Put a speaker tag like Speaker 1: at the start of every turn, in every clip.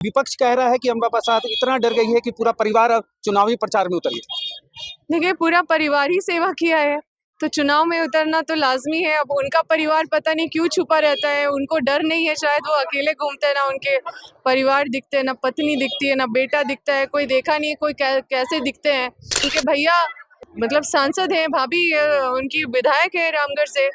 Speaker 1: विपक्ष कह रहा है कि अम्बा प्रसाद इतना डर गई है कि पूरा परिवार अब चुनावी प्रचार में उतरी है।
Speaker 2: देखिए, पूरा परिवार ही सेवा किया है तो चुनाव में उतरना तो लाजमी है। अब उनका परिवार पता नहीं क्यों छुपा रहता है, उनको डर नहीं है, शायद वो अकेले घूमते हैं, ना उनके परिवार दिखते हैं, ना पत्नी दिखती है, ना बेटा दिखता है, कोई देखा नहीं है, कोई कैसे दिखते हैं। उनके भैया मतलब सांसद हैं, भाभी उनकी विधायक है रामगढ़ से,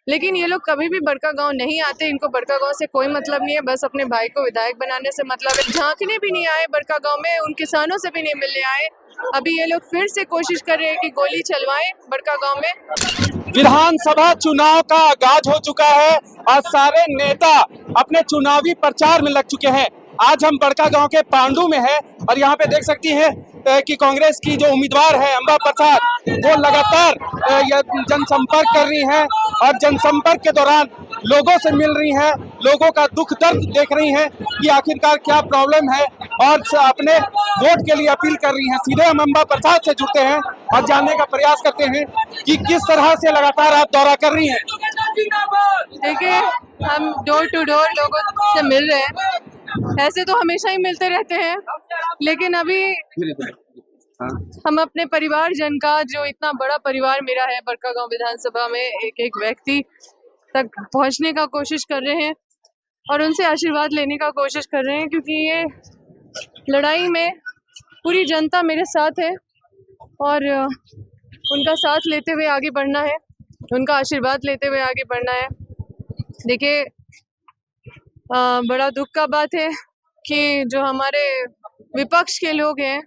Speaker 2: लेकिन ये लोग कभी भी बड़का गांव नहीं आते। इनको बड़का गांव से कोई मतलब नहीं है, बस अपने भाई को विधायक बनाने से मतलब है। झांकने भी नहीं आए बड़का गांव में, उन किसानों से भी नहीं मिलने आए। अभी ये लोग फिर से कोशिश कर रहे हैं कि गोली चलवाएं बड़का गांव में।
Speaker 1: विधानसभा चुनाव का आगाज हो चुका है और सारे नेता अपने चुनावी प्रचार में लग चुके हैं। आज हम बड़का गांव के पांडू में हैं और यहाँ पे देख सकती हैं कि कांग्रेस की जो उम्मीदवार है अम्बा प्रसाद, वो लगातार जनसंपर्क कर रही हैं और जनसंपर्क के दौरान लोगों से मिल रही हैं, लोगों का दुख दर्द देख रही हैं कि आखिरकार क्या प्रॉब्लम है और अपने वोट के लिए अपील कर रही हैं। सीधे हम अम्बा प्रसाद से जुड़ते हैं और जानने का प्रयास करते हैं कि किस तरह से लगातार आप दौरा कर रही हैं।
Speaker 2: देखिए, हम डोर टू डोर लोगों से मिल रहे हैं, ऐसे तो हमेशा ही मिलते रहते हैं, लेकिन अभी हम अपने परिवारजन का, जो इतना बड़ा परिवार मेरा है बड़का गांव विधानसभा में, एक एक व्यक्ति तक पहुंचने का कोशिश कर रहे हैं और उनसे आशीर्वाद लेने का कोशिश कर रहे हैं, क्योंकि ये लड़ाई में पूरी जनता मेरे साथ है और उनका साथ लेते हुए आगे बढ़ना है, उनका आशीर्वाद लेते हुए आगे बढ़ना है। देखिए, बड़ा दुख का बात है कि जो हमारे विपक्ष के लोग हैं,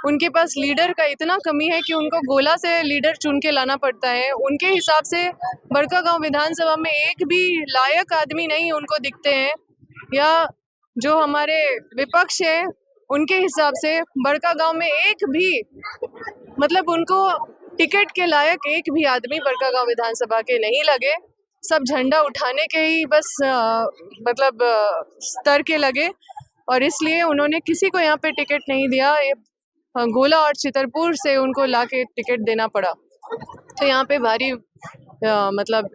Speaker 2: उनके पास लीडर का इतना कमी है कि उनको गोला से लीडर चुन के लाना पड़ता है। उनके हिसाब से बड़का गांव विधानसभा में एक भी लायक आदमी नहीं उनको दिखते हैं, या जो हमारे विपक्ष है उनके हिसाब से बड़का गांव में एक भी मतलब उनको टिकट के लायक एक भी आदमी बड़का गांव विधानसभा के नहीं लगे। सब झंडा उठाने के ही बस स्तर के लगे और इसलिए उन्होंने किसी को यहाँ पे टिकट नहीं दिया। ये गोला और चितरपुर से उनको लाके टिकट देना पड़ा। तो यहाँ पे भारी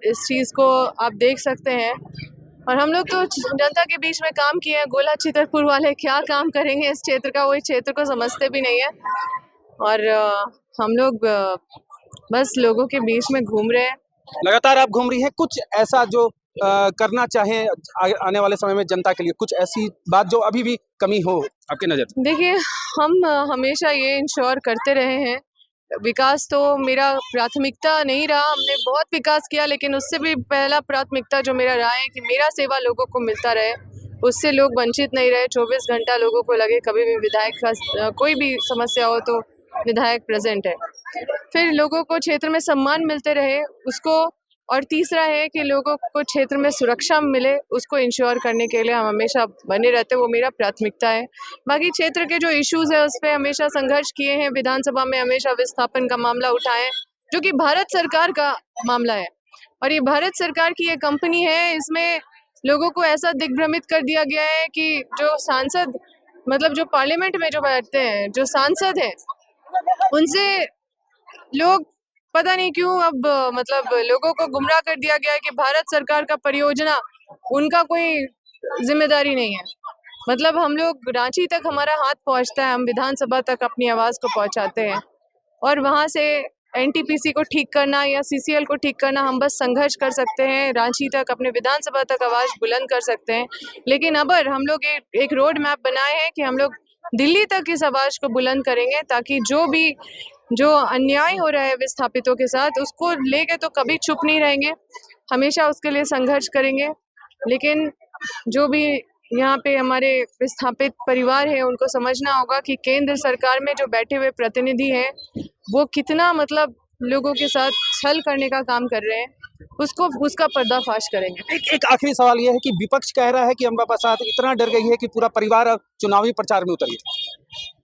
Speaker 2: इस चीज़ को आप देख सकते हैं। और हम लोग तो जनता के बीच में काम किए हैं, गोला चितरपुर वाले क्या काम करेंगे इस क्षेत्र का, वो इस क्षेत्र को समझते भी नहीं है। और हम लोग बस लोगों के बीच में घूम रहे हैं।
Speaker 1: लगातार आप घूम रही हैं, कुछ ऐसा जो करना चाहें आने वाले समय में जनता के लिए, कुछ ऐसी बात जो अभी भी कमी हो आपके नज़र?
Speaker 2: देखिए, हम हमेशा ये इंश्योर करते रहे हैं, विकास तो मेरा प्राथमिकता नहीं रहा, हमने बहुत विकास किया, लेकिन उससे भी पहला प्राथमिकता जो मेरा रहा है कि मेरा सेवा लोगों को मिलता रहे, उससे लोग वंचित नहीं रहे। 24 घंटा लोगों को लगे कभी भी विधायक का कोई भी समस्या हो तो विधायक प्रेजेंट है। फिर लोगों को क्षेत्र में सम्मान मिलते रहे उसको, और तीसरा है कि लोगों को क्षेत्र में सुरक्षा मिले, उसको इंश्योर करने के लिए हम हमेशा बने रहते, वो मेरा प्राथमिकता है। बाकी क्षेत्र के जो इश्यूज है उस पर हमेशा संघर्ष किए हैं, विधानसभा में हमेशा विस्थापन का मामला उठाएं, जो कि भारत सरकार का मामला है और ये भारत सरकार की ये कंपनी है। इसमें लोगों को ऐसा दिग्भ्रमित कर दिया गया है कि जो सांसद जो पार्लियामेंट में जो बैठते हैं, जो सांसद हैं, उनसे लोग पता नहीं क्यों अब लोगों को गुमराह कर दिया गया है कि भारत सरकार का परियोजना उनका कोई जिम्मेदारी नहीं है। हम लोग रांची तक हमारा हाथ पहुंचता है, हम विधानसभा तक अपनी आवाज़ को पहुंचाते हैं और वहां से एनटीपीसी को ठीक करना या सीसीएल को ठीक करना, हम बस संघर्ष कर सकते हैं। रांची तक, अपने विधानसभा तक आवाज़ बुलंद कर सकते हैं, लेकिन अब हम लोग एक रोड मैप बनाए हैं कि हम लोग दिल्ली तक इस आवाज़ को बुलंद करेंगे, ताकि जो अन्याय हो रहा है विस्थापितों के साथ, उसको लेके तो कभी चुप नहीं रहेंगे, हमेशा उसके लिए संघर्ष करेंगे। लेकिन जो भी यहाँ पे हमारे विस्थापित परिवार है, उनको समझना होगा कि केंद्र सरकार में जो बैठे हुए प्रतिनिधि हैं, वो कितना लोगों के साथ छल करने का काम कर रहे हैं, उसका पर्दाफाश करेंगे।
Speaker 1: एक आखिरी सवाल यह है कि विपक्ष कह रहा है कि अम्बा प्रसाद इतना डर गई है कि पूरा परिवार अब चुनावी प्रचार में उतरी है।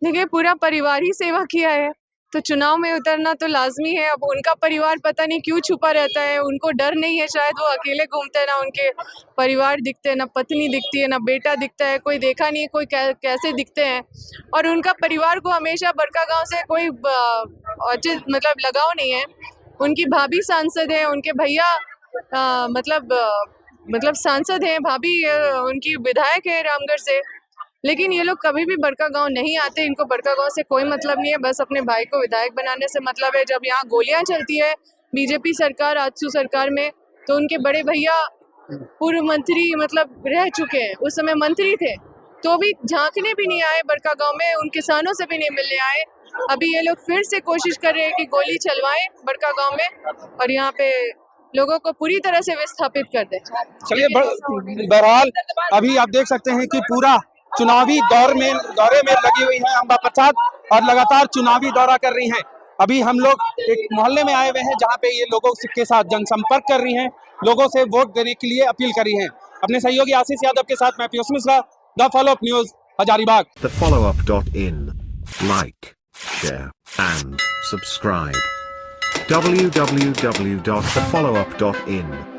Speaker 2: देखिए, पूरा परिवार ही सेवा किया है तो चुनाव में उतरना तो लाजमी है। अब उनका परिवार पता नहीं क्यों छुपा रहता है, उनको डर नहीं है, शायद वो अकेले घूमते हैं, ना उनके परिवार दिखते हैं, ना पत्नी दिखती है, ना बेटा दिखता है, कोई देखा नहीं है, कोई कैसे दिखते हैं। और उनका परिवार को हमेशा बड़का गांव से कोई लगाव नहीं है। उनकी भाभी सांसद है, उनके भैया सांसद हैं, भाभी उनकी विधायक है रामगढ़ से, लेकिन ये लोग कभी भी बड़का गांव नहीं आते, इनको बड़का गांव से कोई मतलब नहीं है, बस अपने भाई को विधायक बनाने से मतलब है। जब यहाँ गोलियां चलती है बीजेपी सरकार, आजसू सरकार में, तो उनके बड़े भैया पूर्व मंत्री मतलब रह चुके हैं, उस समय मंत्री थे, तो भी झांकने भी नहीं आए बड़का गांव में, उन किसानों से भी नहीं मिलने आए। अभी ये लोग फिर से कोशिश कर रहे हैं कि गोली चलवाएं बड़का गांव में और यहाँ पे लोगों को पूरी तरह से विस्थापित कर दें।
Speaker 1: चलिए, बहरहाल अभी आप देख सकते हैं कि पूरा चुनावी दौरे में लगी हुई है अंबा प्रसाद और लगातार चुनावी दौरा कर रही हैं। अभी हम लोग एक मोहल्ले में आए हुए हैं जहां पे ये लोगों के साथ जनसंपर्क कर रही हैं, लोगों से वोट देने के लिए अपील कर रही हैं। अपने सहयोगी आशीष यादव के साथ मैं Piyush Mishra, the follow up news, Hazaribagh.
Speaker 3: thefollowup.in. Like, share, and subscribe. www.thefollowup.in